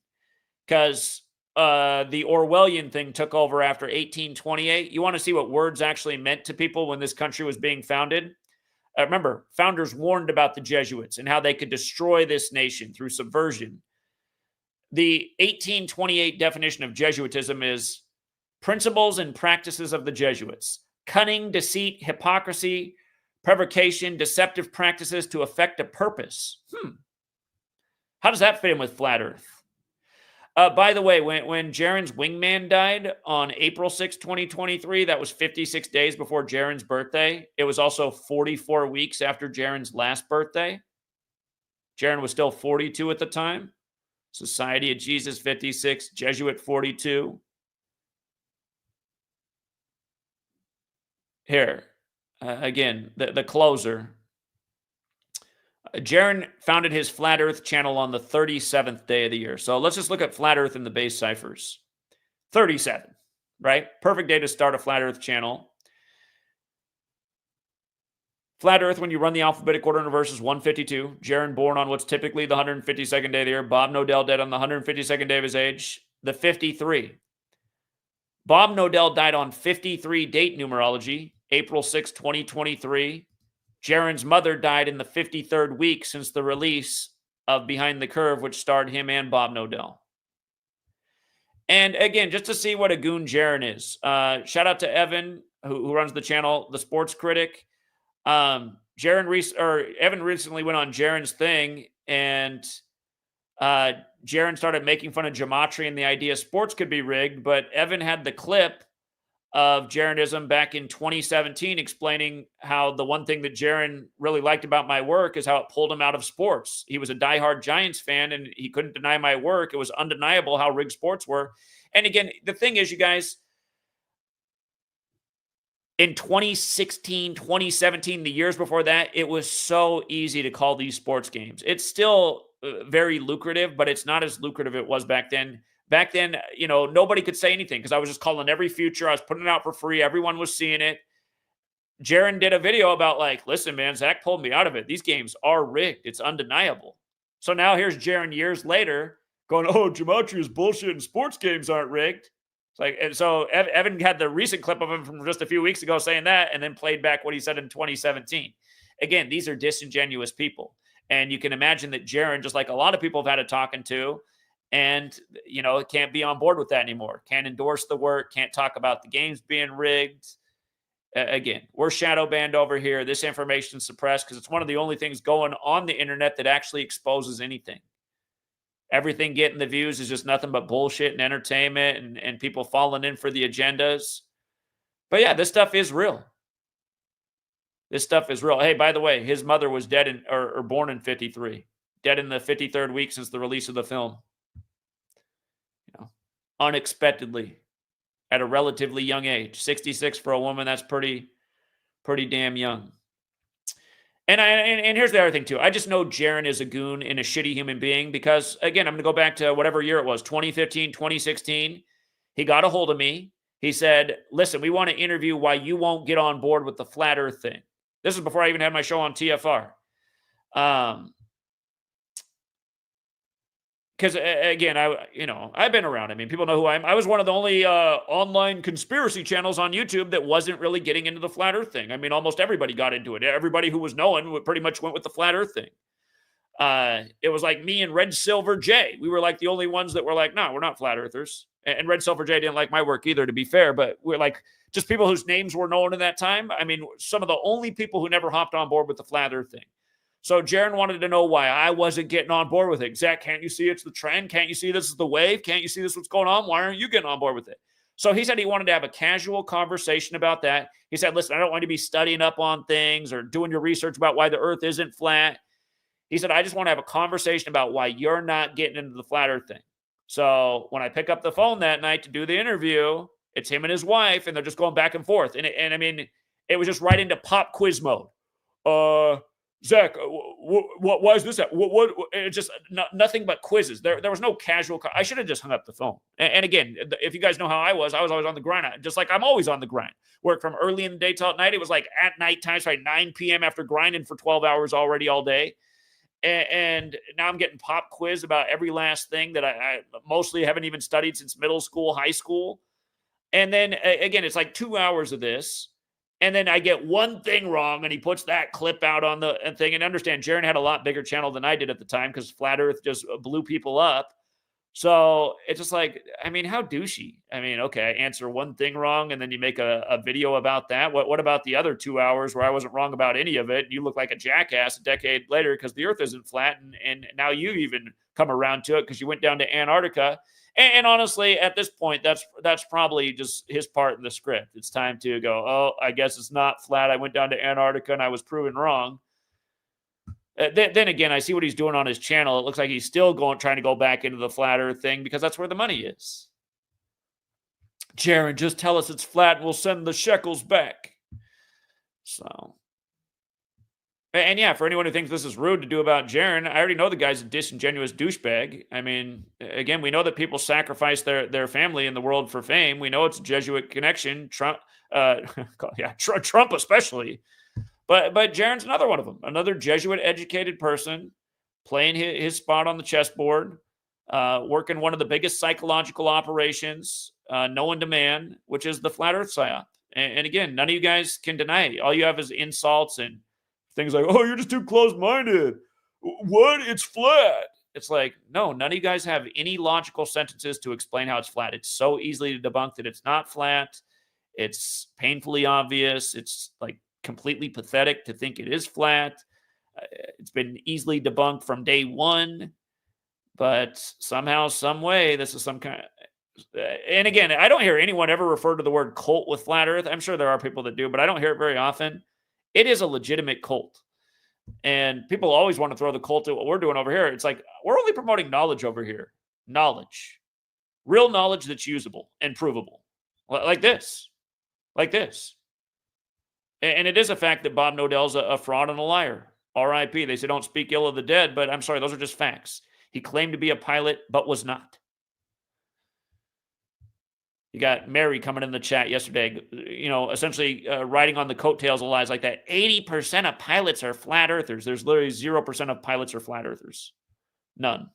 Speaker 1: Because the Orwellian thing took over after 1828. You want to see what words actually meant to people when this country was being founded? Remember, founders warned about the Jesuits and how they could destroy this nation through subversion. The 1828 definition of Jesuitism is principles and practices of the Jesuits: cunning, deceit, hypocrisy, provocation, deceptive practices to effect a purpose. How does that fit in with flat earth? By the way, when Jaron's wingman died on April 6, 2023, that was 56 days before Jaron's birthday. It was also 44 weeks after Jaron's last birthday. Jaron was still 42 at the time. Society of Jesus, 56. Jesuit, 42. Here, again, the closer. Jaron founded his Flat Earth channel on the 37th day of the year. So let's just look at Flat Earth in the base ciphers. 37, right? Perfect day to start a Flat Earth channel. Flat Earth, when you run the alphabetic order in reverse, is 152. Jaron born on what's typically the 152nd day of the year. Bob Nodell dead on the 152nd day of his age. The 53. Bob Nodell died on 53 date numerology, April 6, 2023. Jaron's mother died in the 53rd week since the release of Behind the Curve, which starred him and Bob Nodell. And again, just to see what a goon Jaron is. Shout out to Evan, who runs the channel, The Sports Critic. Evan recently went on Jaron's thing, and Jaron started making fun of Gematria and the idea sports could be rigged, but Evan had the clip of Jaronism back in 2017, explaining how the one thing that Jaron really liked about my work is how it pulled him out of sports. He was a diehard Giants fan, and he couldn't deny my work. It was undeniable how rigged sports were. And again, the thing is, you guys, in 2016, 2017, the years before that, it was so easy to call these sports games. It's still very lucrative, but it's not as lucrative as it was back then. Back then, nobody could say anything because I was just calling every future. I was putting it out for free. Everyone was seeing it. Jaron did a video about listen, man, Zach pulled me out of it. These games are rigged. It's undeniable. So now here's Jaron years later going, oh, Gematria is bullshit and sports games aren't rigged. And so Evan had the recent clip of him from just a few weeks ago saying that, and then played back what he said in 2017. Again, these are disingenuous people. And you can imagine that Jaron, just like a lot of people have had a talking to, and, can't be on board with that anymore. Can't endorse the work. Can't talk about the games being rigged. Again, we're shadow banned over here. This information is suppressed because it's one of the only things going on the internet that actually exposes anything. Everything getting the views is just nothing but bullshit and entertainment and people falling in for the agendas. But yeah, this stuff is real. This stuff is real. Hey, by the way, his mother was dead or born in 53. Dead in the 53rd week since the release of the film. Unexpectedly at a relatively young age. 66 for a woman, that's pretty damn young. And here's the other thing too. I just know Jaron is a goon and a shitty human being because, again, I'm going to go back to whatever year it was, 2015, 2016. He got a hold of me. He said, listen, we want to interview why you won't get on board with the flat earth thing. This is before I even had my show on TFR. Because, again, I've been around. I mean, people know who I am. I was one of the only online conspiracy channels on YouTube that wasn't really getting into the flat earth thing. I mean, almost everybody got into it. Everybody who was knowing pretty much went with the flat earth thing. It was like me and Red Silver J. We were like the only ones that were like, no, we're not flat earthers. And Red Silver J didn't like my work either, to be fair. But we're like just people whose names were known in that time. I mean, some of the only people who never hopped on board with the flat earth thing. So Jaron wanted to know why I wasn't getting on board with it. Zach, can't you see it's the trend? Can't you see this is the wave? Can't you see this what's going on? Why aren't you getting on board with it? So he said he wanted to have a casual conversation about that. He said, listen, I don't want you to be studying up on things or doing your research about why the earth isn't flat. He said, I just want to have a conversation about why you're not getting into the flat earth thing. So when I pick up the phone that night to do the interview, it's him and his wife, and they're just going back and forth. And I mean, it was just right into pop quiz mode. Zach, why is this? What it's just nothing but quizzes. There was no casual. I should have just hung up the phone. And again, if you guys know how I was always on the grind. Just like I'm always on the grind. Work from early in the day till at night. It was like at night times, right, 9 p.m. after grinding for 12 hours already all day. And now I'm getting pop quiz about every last thing that I mostly haven't even studied since middle school, high school. And then again, it's like 2 hours of this. And then I get one thing wrong, and he puts that clip out on the thing. And understand, Jaron had a lot bigger channel than I did at the time because Flat Earth just blew people up. So it's just like, I mean, how douchey. I mean, okay, I answer one thing wrong, and then you make a video about that. What about the other 2 hours where I wasn't wrong about any of it? You look like a jackass a decade later because the Earth isn't flat, and now you even come around to it because you went down to Antarctica. And honestly, at this point, that's probably just his part in the script. It's time to go, oh, I guess it's not flat. I went down to Antarctica and I was proven wrong. Then again, I see what he's doing on his channel. It looks like he's still trying to go back into the flat earth thing because that's where the money is. Jaron, just tell us it's flat and we'll send the shekels back. So... And yeah, for anyone who thinks this is rude to do about Jaron, I already know the guy's a disingenuous douchebag. I mean, again, we know that people sacrifice their family in the world for fame. We know it's a Jesuit connection. Trump especially. But Jaron's another one of them. Another Jesuit-educated person playing his spot on the chessboard, working one of the biggest psychological operations known to man, which is the Flat Earth psyop. And again, none of you guys can deny it. All you have is insults and things like, oh, you're just too close-minded. What? It's flat. It's like, no, none of you guys have any logical sentences to explain how it's flat. It's so easily to debunk that it's not flat. It's painfully obvious. It's like completely pathetic to think it is flat. It's been easily debunked from day one. But somehow, some way, this is some kind of... And again, I don't hear anyone ever refer to the word cult with flat earth. I'm sure there are people that do, but I don't hear it very often. It is a legitimate cult. And people always want to throw the cult at what we're doing over here. It's like, we're only promoting knowledge over here. Knowledge. Real knowledge that's usable and provable. Like this. Like this. And it is a fact that Bob Nodell's a fraud and a liar. R.I.P. They say don't speak ill of the dead, but I'm sorry, those are just facts. He claimed to be a pilot, but was not. You got Mary coming in the chat yesterday, essentially riding on the coattails of lies like that. 80% of pilots are flat earthers. There's literally 0% of pilots are flat earthers. None.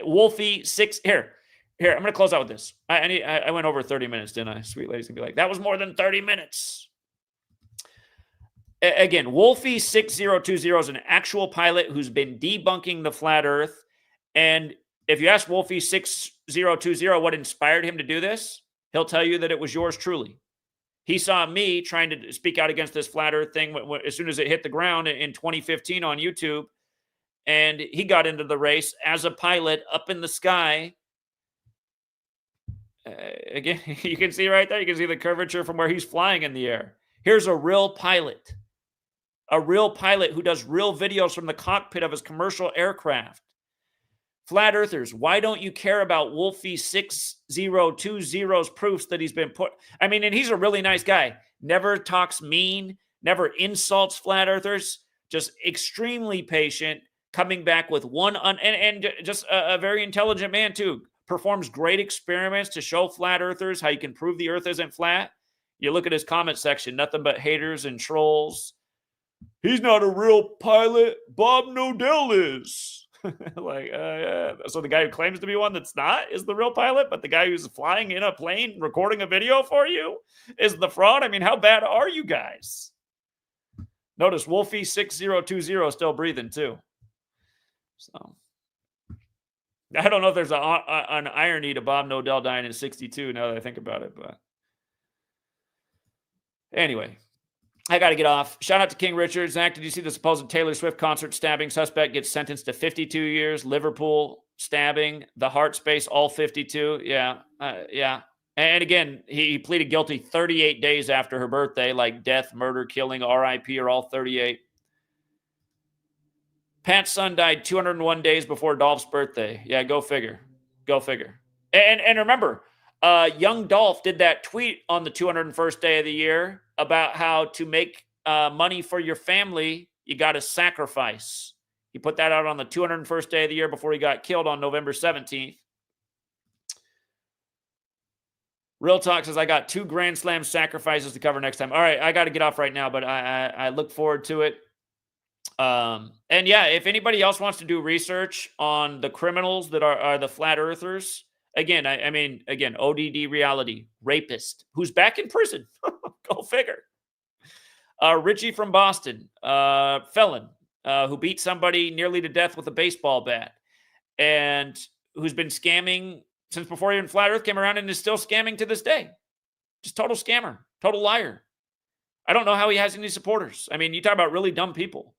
Speaker 1: Wolfie 6. Here, I'm going to close out with this. I went over 30 minutes, didn't I? Sweet lady's going to be like, that was more than 30 minutes. Again, Wolfie 6020 is an actual pilot who's been debunking the flat earth. And if you ask Wolfie 6020 what inspired him to do this, he'll tell you that it was yours truly. He saw me trying to speak out against this flat earth thing as soon as it hit the ground in 2015 on YouTube. And he got into the race as a pilot up in the sky. Again, you can see right there, you can see the curvature from where he's flying in the air. Here's a real pilot. A real pilot who does real videos from the cockpit of his commercial aircraft. Flat earthers, why don't you care about Wolfie 6020's proofs that he's been put? I mean, and he's a really nice guy. Never talks mean, never insults flat earthers, just extremely patient, coming back with and just a very intelligent man too. Performs great experiments to show flat earthers how you can prove the earth isn't flat. You look at his comment section, nothing but haters and trolls. He's not a real pilot. Bob Nodell is. So the guy who claims to be one that's not is the real pilot, but the guy who's flying in a plane recording a video for you is the fraud. I mean, how bad are you guys? Notice Wolfie 6020 is still breathing too. So I don't know if there's an irony to Bob Nodell dying at 62 now that I think about it, but anyway. I got to get off. Shout out to King Richard. Zach, did you see the supposed Taylor Swift concert stabbing? Suspect gets sentenced to 52 years. Liverpool stabbing. The heart space, all 52. Yeah. And again, he pleaded guilty 38 days after her birthday, like death, murder, killing, RIP are all 38. Pat's son died 201 days before Dolph's birthday. Yeah, go figure. Go figure. And remember, young Dolph did that tweet on the 201st day of the year about how to make money for your family, you got to sacrifice. He put that out on the 201st day of the year before he got killed on November 17th. Real Talk says, I got 2 Grand Slam sacrifices to cover next time. All right, I got to get off right now, but I look forward to it. And yeah, if anybody else wants to do research on the criminals that are the flat earthers, again, I mean, ODD reality, rapist, who's back in prison. Go figure. Richie from Boston, felon, who beat somebody nearly to death with a baseball bat and who's been scamming since before even Flat Earth came around and is still scamming to this day. Just total scammer, total liar. I don't know how he has any supporters. I mean, you talk about really dumb people.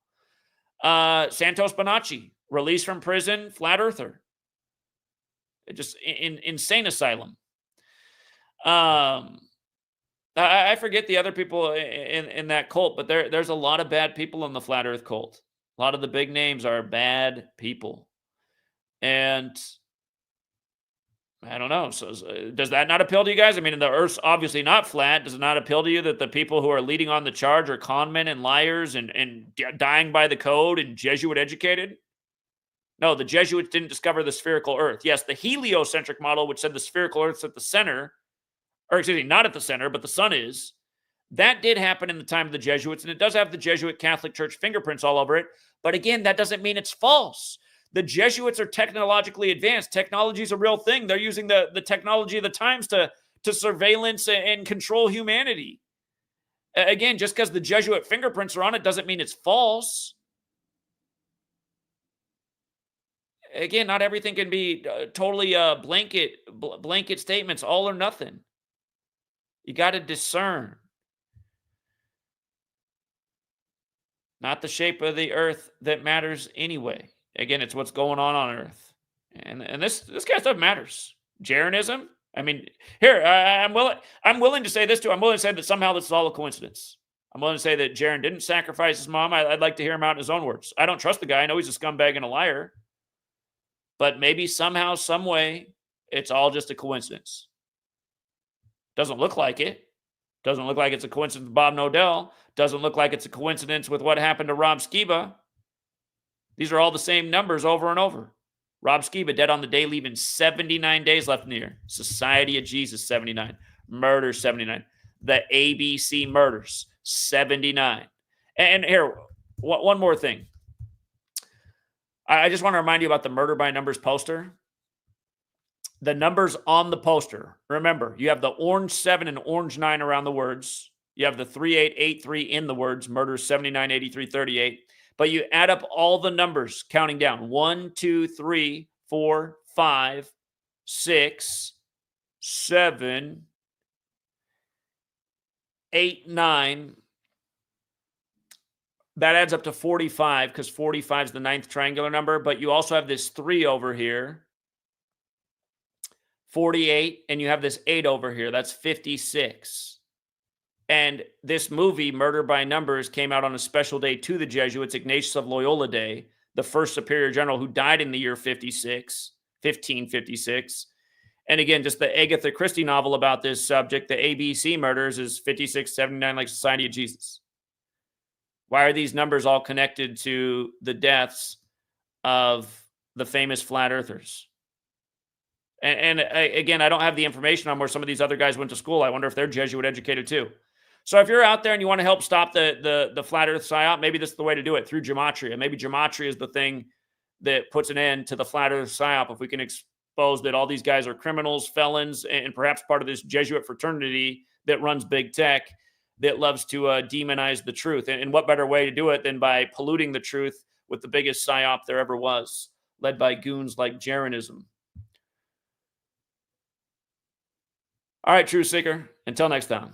Speaker 1: Santos Bonacci, released from prison, Flat Earther. Just insane asylum. I forget the other people in that cult, but there's a lot of bad people in the Flat Earth cult. A lot of the big names are bad people. And I don't know. So does that not appeal to you guys? I mean, the Earth's obviously not flat. Does it not appeal to you that the people who are leading on the charge are con men and liars and dying by the code and Jesuit educated? No, the Jesuits didn't discover the spherical Earth. Yes, the heliocentric model, which said the spherical Earth's at the center, or excuse me, not at the center, but the sun is. That did happen in the time of the Jesuits, and it does have the Jesuit Catholic Church fingerprints all over it. But again, that doesn't mean it's false. The Jesuits are technologically advanced. Technology is a real thing. They're using the technology of the times to surveillance and control humanity. Again, just because the Jesuit fingerprints are on it doesn't mean it's false. Again, not everything can be totally blanket statements, all or nothing. You got to discern. Not the shape of the Earth that matters anyway. Again, it's what's going on Earth. And this kind of stuff matters. Jeranism? I mean, here, I'm willing to say this too. I'm willing to say that somehow this is all a coincidence. I'm willing to say that Jaron didn't sacrifice his mom. I'd like to hear him out in his own words. I don't trust the guy. I know he's a scumbag and a liar. But maybe somehow, some way, it's all just a coincidence. Doesn't look like it. Doesn't look like it's a coincidence with Bob Nodell. Doesn't look like it's a coincidence with what happened to Rob Skiba. These are all the same numbers over and over. Rob Skiba dead on the day, leaving 79 days left in the year. Society of Jesus, 79. Murders, 79. The ABC murders, 79. And here, one more thing. I just want to remind you about the Murder by Numbers poster. The numbers on the poster. Remember, you have the orange 7 and orange 9 around the words. You have the 3883 in the words, murders 79, 83, 38. But you add up all the numbers counting down. 1, 2, 3, 4, 5, 6, 7, 8, 9. That adds up to 45 because 45 is the 9th triangular number. But you also have this 3 over here. 48, and you have this 8 over here. That's 56. And this movie, Murder by Numbers, came out on a special day to the Jesuits, Ignatius of Loyola Day, the first superior general who died in the year 1556. And again, just the Agatha Christie novel about this subject, the ABC murders, is 5679, like Society of Jesus. Why are these numbers all connected to the deaths of the famous flat earthers? And again, I don't have the information on where some of these other guys went to school. I wonder if they're Jesuit educated too. So if you're out there and you want to help stop the flat earth psyop, maybe this is the way to do it, through Gematria. Maybe Gematria is the thing that puts an end to the flat earth psyop. If we can expose that all these guys are criminals, felons, and perhaps part of this Jesuit fraternity that runs big tech that loves to demonize the truth. And what better way to do it than by polluting the truth with the biggest psyop there ever was, led by goons like Jeranism. All right, Truth Seeker, until next time.